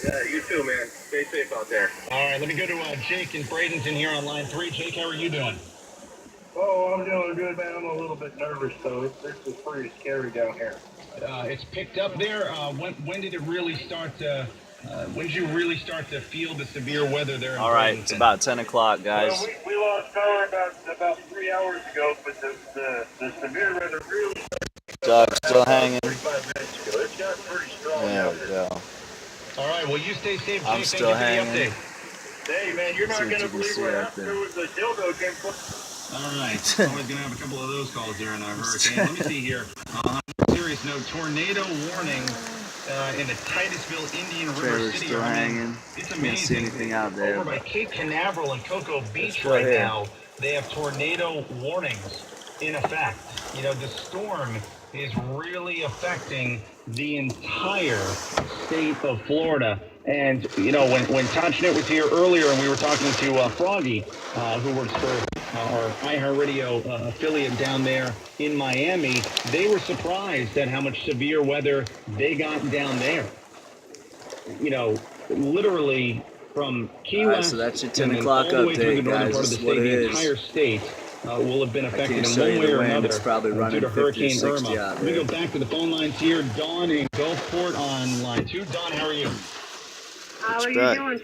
Yeah, you too, man. Stay safe out there. All right, let me go to Jake and Braden's in here on line 3. Jake, how are you doing? Oh, I'm doing good, man. I'm a little bit nervous, though. This is pretty scary down here. It's picked up there. When did it really start to? When did you really start to feel the severe weather there? All right, it's about 10 o'clock, guys. Well, we lost power about 3 hours ago, but the severe weather really Doug's still hanging. 45 minutes ago. It's got pretty strong. There we go. All right, well, you stay safe, Jake. I'm still hanging. Thank you for the update. Hey, man, you're not going to believe what happened. There was a dildo came close. All right, always going to have a couple of those calls during a hurricane. Let me see here. On a serious note, tornado warning in the Titusville, Indian River Trailer's City. still hanging. It's Can't amazing. see anything out there. Over by Cape Canaveral and Cocoa Beach still right here. now, they have tornado warnings in effect. You know, the storm is really affecting the entire state of Florida. And, you know, when Todd Schnitt was here earlier and we were talking to Froggy, who works for our iHeartRadio affiliate down there in Miami, they were surprised at how much severe weather they got down there. You know, literally from Key West, so that's your 10 and o'clock all the way through the update, northern guys. part of This the is what state, it the is. entire state will have been affected in show one you way the or wind. another It's probably running due to 50 or Hurricane 60 Irma. out Let me there. go back to the phone lines here. Dawn in Gulfport on line 2. Dawn, how are you? How are you doing today?